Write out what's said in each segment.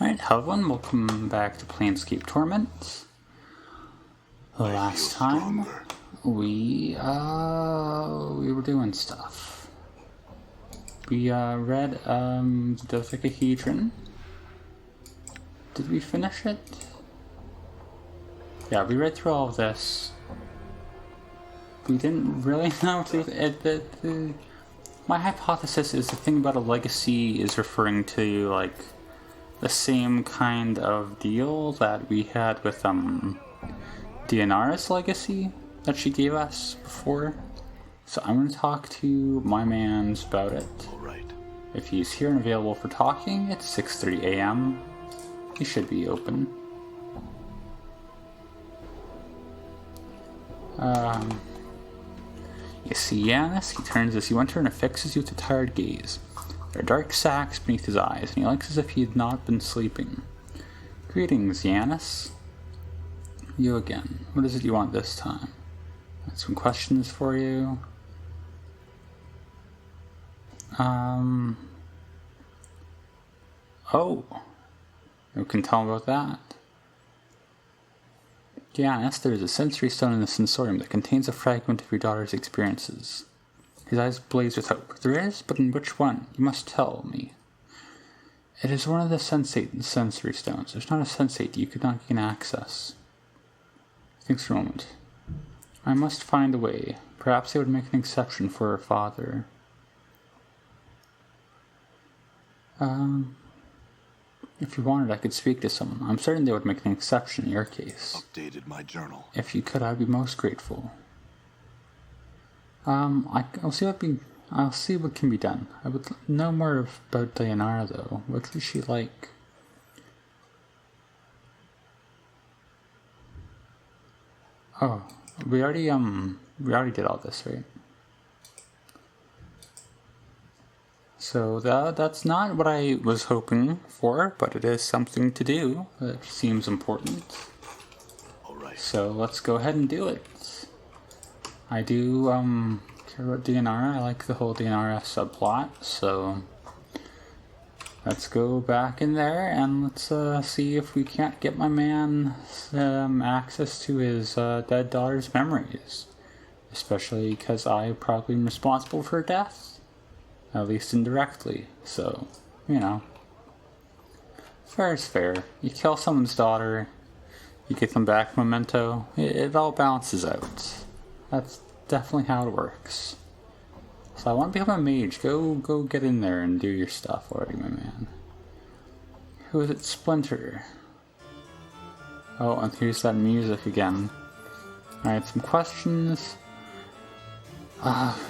Alright, hello everyone, welcome back to Planescape Torment. Last time we were doing stuff. We read the Dodecahedron. Did we finish it? Yeah, we read through all of this. We didn't really know my hypothesis is the thing about a legacy is referring to like the same kind of deal that we had with Dianara's legacy that she gave us before. So I'm going to talk to my mans about it. Alright. If he's here and available for talking, it's 6:30 a.m. He should be open. You see Yanis, he turns as you enter and affixes you with a tired gaze. There are dark sacs beneath his eyes, and he looks as if he had not been sleeping. Greetings, Yanis. You again. What is it you want this time? I have some questions for you. Oh. You can tell him about that. Yanis, there is a sensory stone in the sensorium that contains a fragment of your daughter's experiences. His eyes blaze with hope. There is, but in which one? You must tell me. It is one of the sensate sensory stones. There's not a sensate you could not gain access. Thinks for a moment. I must find a way. Perhaps they would make an exception for her father. If you wanted, I could speak to someone. I'm certain they would make an exception in your case. Updated my journal. If you could, I'd be most grateful. I'll see what can be done. I would know more about Dianara, though. What is she like? Oh, we already did all this, right? So that's not what I was hoping for, but it is something to do. It seems important. Alright. So let's go ahead and do it. I do care about Dianara. I like the whole Dianara subplot, so let's go back in there and let's see if we can't get my man access to his dead daughter's memories. Especially because I probably am responsible for her death, at least indirectly. So, you know, fair is fair. You kill someone's daughter, you get them back memento. It all balances out. That's definitely how it works. So I want to become a mage. Go get in there and do your stuff already, my man. Who is it? Splinter. Oh, and here's that music again. Alright, some questions.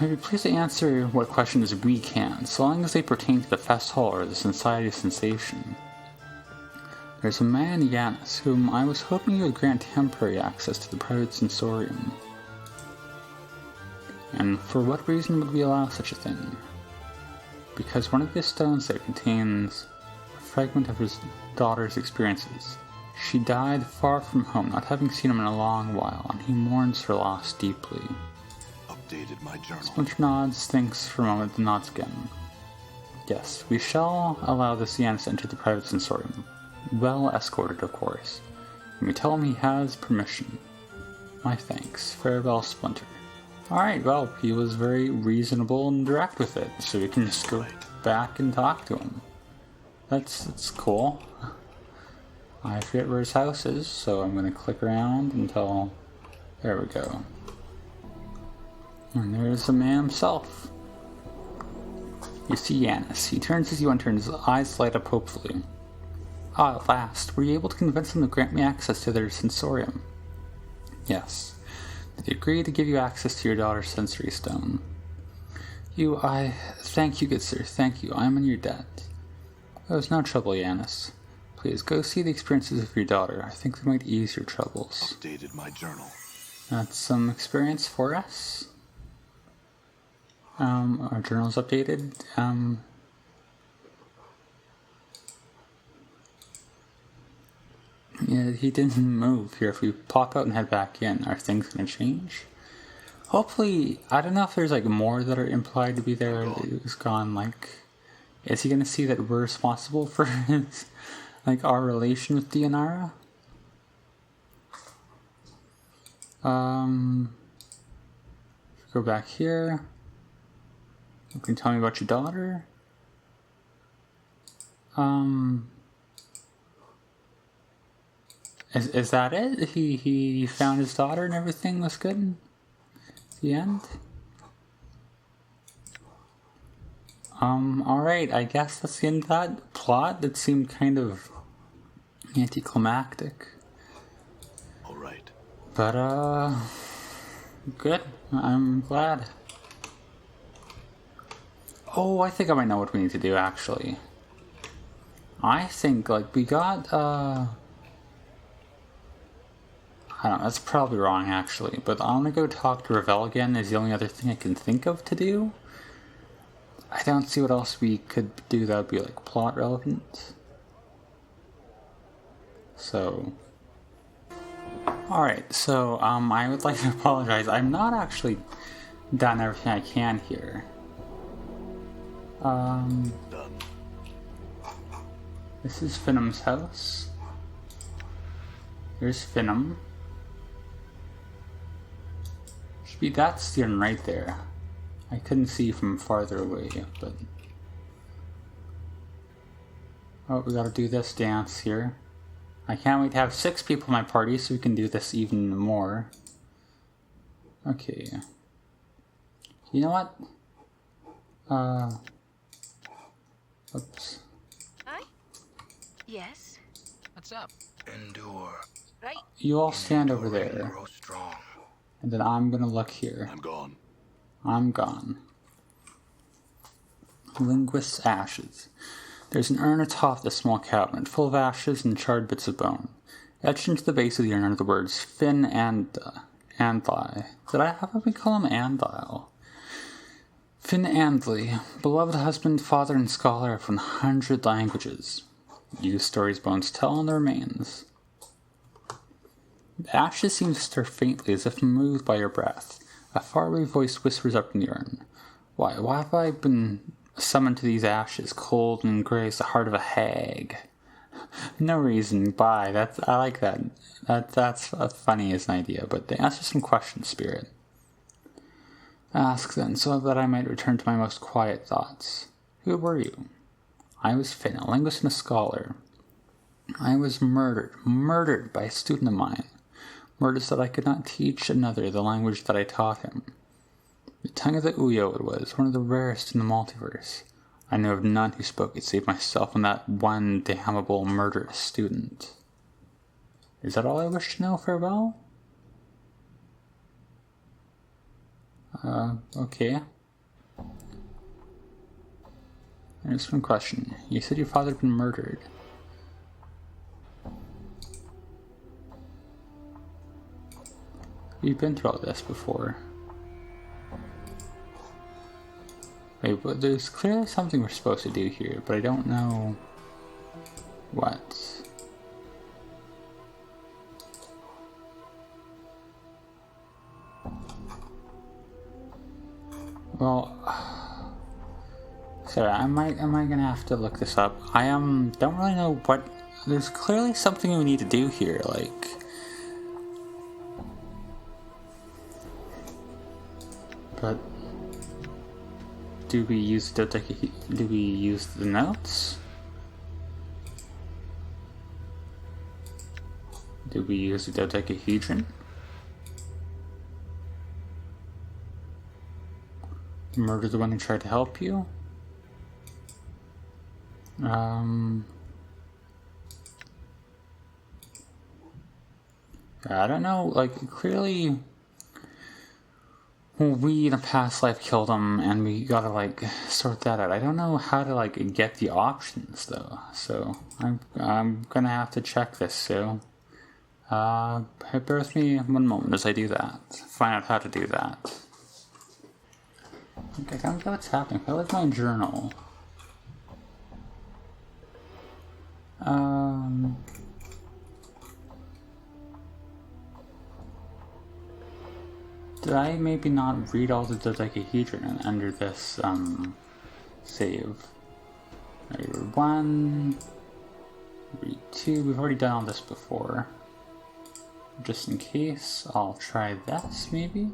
Maybe please answer what questions we can, so long as they pertain to the festival or the Society of Sensation. There's a man, Yanis, whom I was hoping you would grant temporary access to the private sensorium. And for what reason would we allow such a thing? Because one of the stones there contains a fragment of his daughter's experiences. She died far from home, not having seen him in a long while, and he mourns her loss deeply. Updated my journal. Splinter nods, thinks for a moment, then nods again. Yes, we shall allow this Yanis to enter the private sensorium. Well escorted, of course. And we tell him he has permission. My thanks. Farewell, Splinter. Alright, well, he was very reasonable and direct with it, so we can just go back and talk to him. That's cool. I forget where his house is, so I'm going to click around until... There we go. And there's the man himself. You see Yanis. He turns as you enter and his eyes light up hopefully. Ah, at last. Were you able to convince them to grant me access to their sensorium? Yes. They agreed to give you access to your daughter's sensory stone. Thank you, good sir, thank you. I am in your debt. Oh, it's no trouble, Yanis. Please, go see the experiences of your daughter. I think they might ease your troubles. Updated my journal. That's some experience for us. Our journal's updated. Yeah, he didn't move here. If we pop out and head back in, are things going to change? Hopefully, I don't know if there's like more that are implied to be there. It was gone. Like, is he going to see that we're responsible for his like our relation with Dianara. Go back here. You can tell me about your daughter. Is that it? He found his daughter and everything was good? The end? Alright, I guess that's the end of that plot. That seemed kind of anticlimactic. Alright. But, good. I'm glad. Oh, I think I might know what we need to do, actually. I think, like, we got, I don't know, that's probably wrong, actually. But I'm gonna go talk to Ravel again is the only other thing I can think of to do. I don't see what else we could do that would be, like, plot relevant. So... Alright, so, I would like to apologize. I'm not actually done everything I can here. Done. This is Finnem's house. Here's Finnem. Should be that steering right there. I couldn't see from farther away, but... Oh, we gotta do this dance here. I can't wait to have 6 people in my party so we can do this even more. Okay. You know what? Oops. Hi? Yes? What's up? Endure. Right. You all stand over there. Grow strong. And then I'm gonna look here. I'm gone. I'm gone. Linguist's ashes. There's an urn atop the small cabinet, full of ashes and charred bits of bone. Etched into the base of the urn are the words Finn and Andli. How about we call him Andile? Finn Andli, beloved husband, father, and scholar of 100 languages. Use stories bones tell on the remains. The ashes seem to stir faintly as if moved by your breath. A faraway voice whispers up in the urn. Why have I been summoned to these ashes, cold and grey as the heart of a hag? No reason. Bye. I like that. That's funny as an idea, but answer some questions, spirit. Ask then, so that I might return to my most quiet thoughts. Who were you? I was Finn, a linguist and a scholar. I was murdered by a student of mine. Murdered so that I could not teach another the language that I taught him. The tongue of the Uyo it was, one of the rarest in the multiverse. I know of none who spoke it save myself and that one damnable murderous student. Is that all I wish to know, farewell? Okay. There's one question. You said your father had been murdered. We've been through all this before. Wait, but there's clearly something we're supposed to do here, but I don't know what. Well, sorry, am I gonna have to look this up? I don't really know what. There's clearly something we need to do here, like. But do we use the notes? Do we use the dodecahedron? Murder the one who tried to help you? I don't know, like, clearly we in a past life killed him and we gotta, like, sort that out. I don't know how to, like, get the options, though, so I'm gonna have to check this, so bear with me one moment as I do that. Find out how to do that. Okay, I don't know what's happening. I like my journal. Did I maybe not read all the dodecahedron under this, save? One, read 2, we've already done all this before. Just in case, I'll try this, maybe?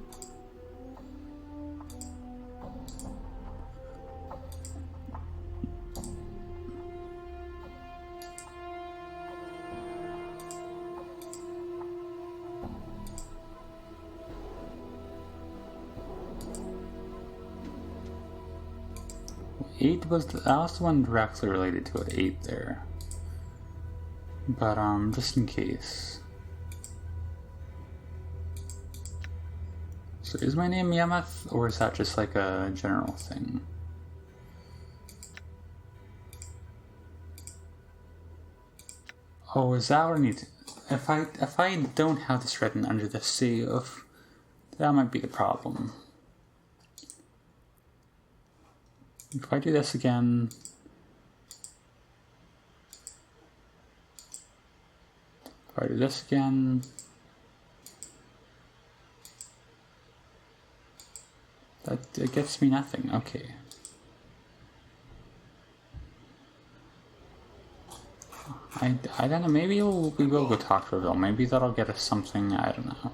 That was the one directly related to it, 8 there. But, just in case. So is my name Yemeth, or is that just like a general thing? Oh, is that what I need to... If I don't have this written under the save, that might be the problem. If I do this again... If I do this again... That gets me nothing. Okay. I don't know. Maybe we will go talk to Reveal. Maybe that'll get us something. I don't know.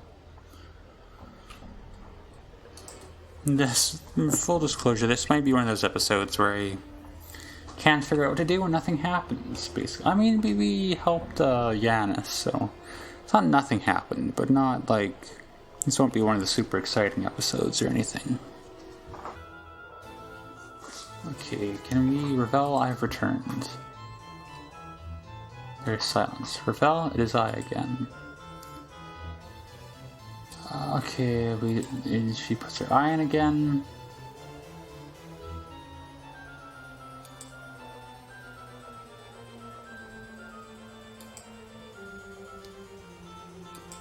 This, full disclosure, this might be one of those episodes where I can't figure out what to do when nothing happens, basically. I mean, we helped Yanis, so it's not nothing happened, but not like this won't be one of the super exciting episodes or anything. Okay, can we... Revel, I've returned. There's silence. Revel, it is I again. Okay, she puts her eye in again.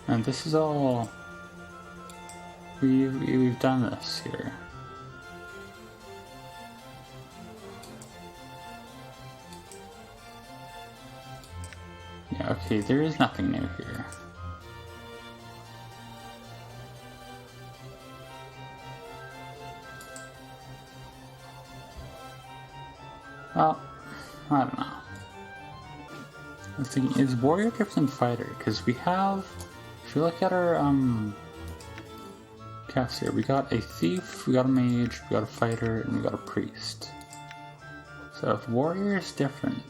And this is all... We've done this here. Yeah, okay, there is nothing new here. Well, I don't know. I'm thinking, is warrior different than fighter? Because we have, if you look at our cast here, we got a thief, we got a mage, we got a fighter, and we got a priest. So if warrior is different,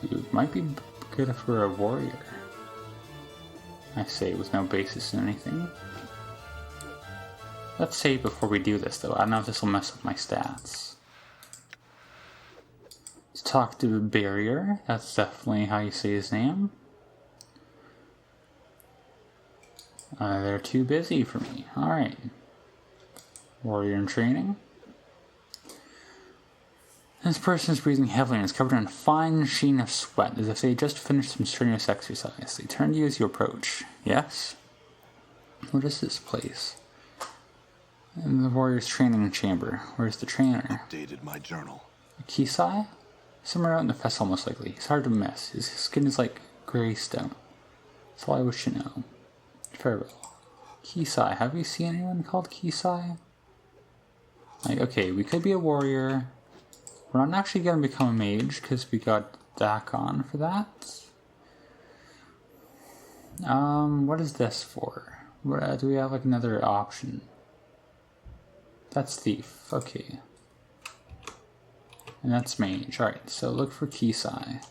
it might be good if we're a warrior. I say with no basis in anything. Let's save before we do this though. I don't know if this will mess up my stats. Let's talk to Barrier. That's definitely how you say his name. They're too busy for me. Alright. Warrior in training. This person is breathing heavily and is covered in a fine sheen of sweat, as if they had just finished some strenuous exercise. They turn to you as you approach. Yes? What is this place? In the warrior's training chamber. Where's the trainer? Updated my journal. Kisai? Somewhere out in the festival, most likely. He's hard to miss. His skin is like grey stone. That's all I wish to know. Farewell. Kisai. Have you seen anyone called Kisai? Like, okay, we could be a warrior. We're not actually going to become a mage, because we got Dakon for that. What is this for? Do we have like another option? That's thief. Okay. And that's mage. Alright, so look for Kisai.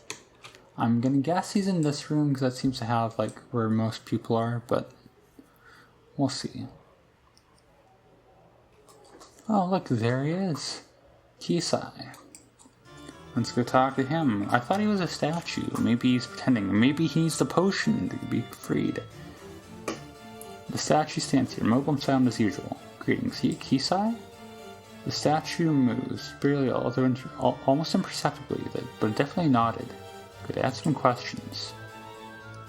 I'm gonna guess he's in this room because that seems to have like where most people are, but we'll see. Oh, look, there he is. Kisai. Let's go talk to him. I thought he was a statue. Maybe he's pretending. Maybe he needs the potion to be freed. The statue stands here, mobile and silent as usual. Greetings, Kisai? The statue moves, barely, although almost imperceptibly, but it definitely nodded. Could ask some questions.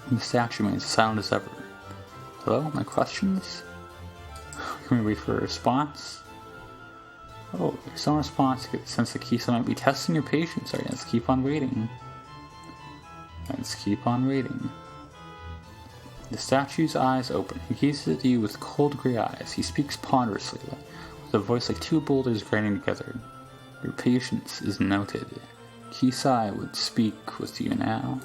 And the statue remains as silent as ever. Hello, my questions? Can we wait for a response? Oh, there's no response. I get the sense that Kisai might be testing your patience. Alright, let's keep on waiting. Let's keep on waiting. The statue's eyes open. He gazes at you with cold grey eyes. He speaks ponderously, with a voice like two boulders grinding together. Your patience is noted. Kisai would speak with you now.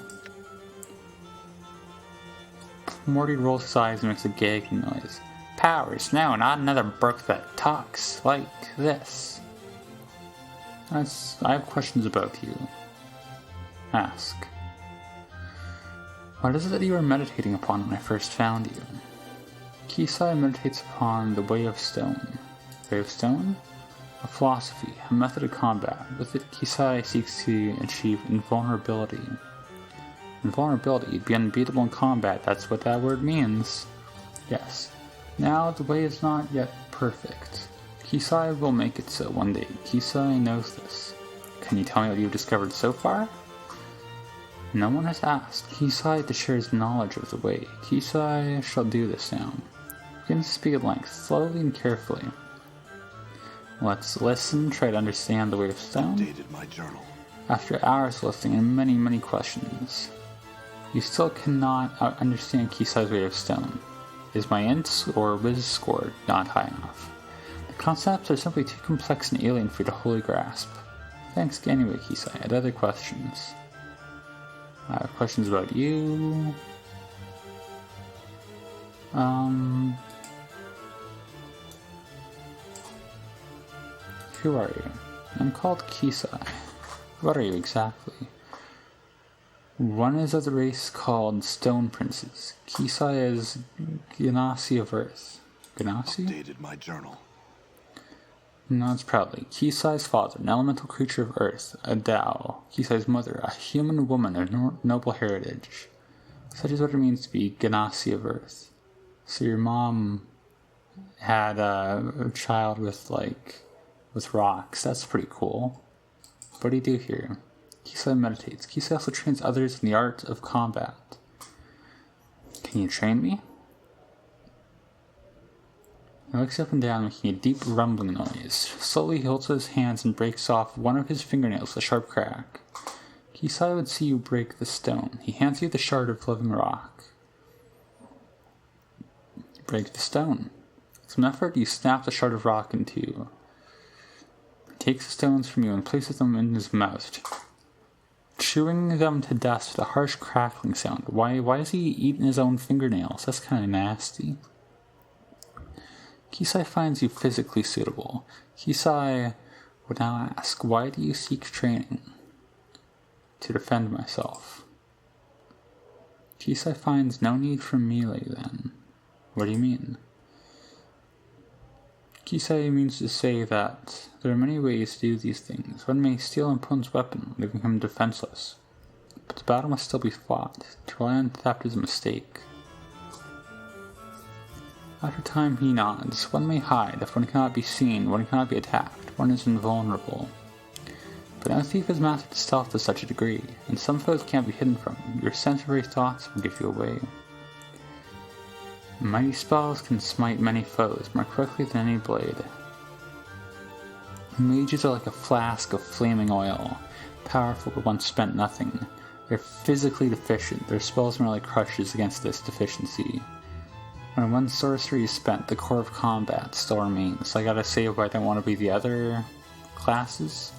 Morty rolls his eyes and makes a gagging noise. Powers, no, not another book that talks like this. I have questions about you. Ask. What is it that you were meditating upon when I first found you? Kisai meditates upon the Way of Stone. Way of Stone? A philosophy, a method of combat. With it, Kisai seeks to achieve invulnerability. Invulnerability, be unbeatable in combat, that's what that word means. Yes. Now, the way is not yet perfect. Kisai will make it so one day. Kisai knows this. Can you tell me what you've discovered so far? No one has asked Kisai to share his knowledge of the way. Kisai shall do this now. Begin to speak at length, slowly and carefully. Let's listen, try to understand the Way of Stone. Updated my journal. After hours listening and many, many questions, you still cannot understand Kisai's Way of Stone. Is my int or Wiz score not high enough? The concepts are simply too complex and alien for you to wholly grasp. Thanks anyway, Kisai. I had other questions. I have questions about you. Who are you? I'm called Kisai. What are you exactly? One is of the race called Stone Princes. Kisai is Ganassi of Earth. Ganassi? Updated my journal. Nods proudly. Kisai's father, an elemental creature of Earth, a Dao. Kisai's mother, a human woman of noble heritage. Such is what it means to be Ganassi of Earth. So your mom had a child with rocks. That's pretty cool. What do you do here? Kisai meditates. Kisai also trains others in the art of combat. Can you train me? He looks up and down, making a deep rumbling noise. Slowly he holds his hands and breaks off one of his fingernails with a sharp crack. Kisai would see you break the stone. He hands you the shard of living rock. You break the stone. With some effort, you snap the shard of rock in two. He takes the stones from you and places them in his mouth, chewing them to dust with a harsh crackling sound. Why is he eating his own fingernails? That's kind of nasty. Kisai finds you physically suitable. Kisai would now ask, why do you seek training? To defend myself. Kisai finds no need for melee then. What do you mean? Kisai means to say that there are many ways to do these things. One may steal an opponent's weapon, leaving him defenseless. But the battle must still be fought. To rely on theft is a mistake. After time he nods. One may hide. If one cannot be seen, one cannot be attacked. One is invulnerable. But no thief is mastered stealth to such a degree, and some foes can't be hidden from. Your sensory thoughts will give you away. Mighty spells can smite many foes more quickly than any blade. Mages are like a flask of flaming oil, powerful but once spent nothing. They're physically deficient. Their spells merely crushes against this deficiency. When one sorcery is spent, the core of combat still remains. So I gotta save what I don't want to be the other classes.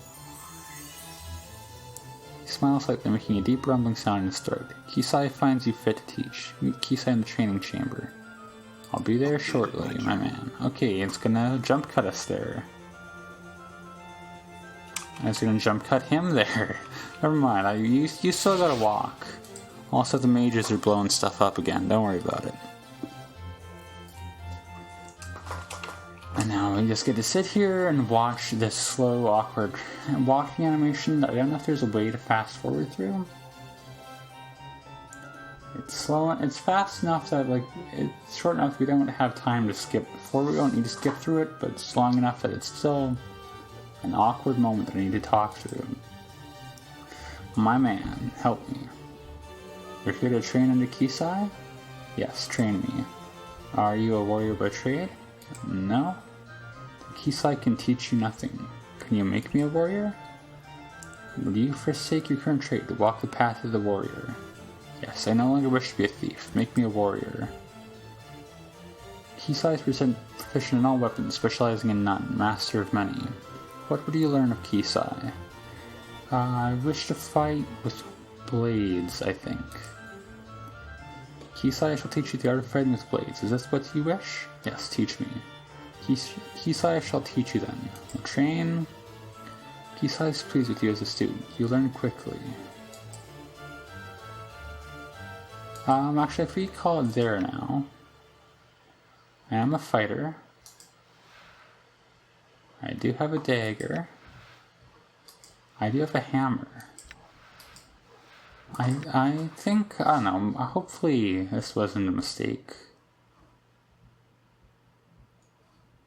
He smiles slightly, making a deep rumbling sound in his throat. Kisai finds you fit to teach. Meet Kisai in the training chamber. I'll be there shortly, my man. Okay, it's gonna jump cut us there. I was gonna jump cut him there. Never mind, you still gotta walk. Also, the mages are blowing stuff up again. Don't worry about it. And now we just get to sit here and watch this slow, awkward walking animation that I don't know if there's a way to fast forward through. It's slow, it's fast enough that it's short enough we don't have time to skip forward. We don't need to skip through it, but it's long enough that it's still an awkward moment that I need to talk through. My man, help me. You're here to train under Kisai? Yes, train me. Are you a warrior by trade? No? Kisai can teach you nothing. Can you make me a warrior? Would you forsake your current trait to walk the path of the warrior? Yes, I no longer wish to be a thief. Make me a warrior. Kisai is proficient in all weapons, specializing in none, master of many. What would you learn of Kisai? I wish to fight with blades, I think. Kisai, I shall teach you the art of fighting with blades. Is this what you wish? Yes, teach me. Kisai, I shall teach you then. We'll train. Kisai is pleased with you as a student. You learn quickly. Actually, if we call it there now. I am a fighter. I do have a dagger. I do have a hammer. I think, I don't know, hopefully this wasn't a mistake.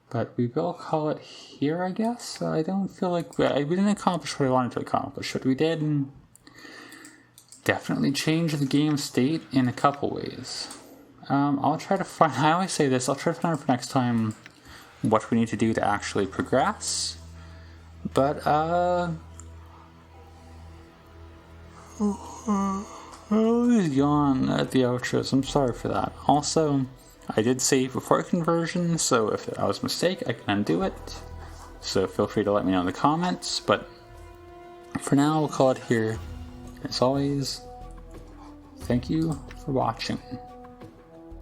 But we will call it here, I guess? I don't feel like we didn't accomplish what I wanted to accomplish, but we did definitely change the game state in a couple ways. I'll try to find, I always say this, I'll try to find out for next time what we need to do to actually progress. But, I always yawn at the outros, I'm sorry for that. Also, I did save before conversion, so if that was a mistake, I can undo it. So feel free to let me know in the comments, but for now, we'll call it here. As always, thank you for watching.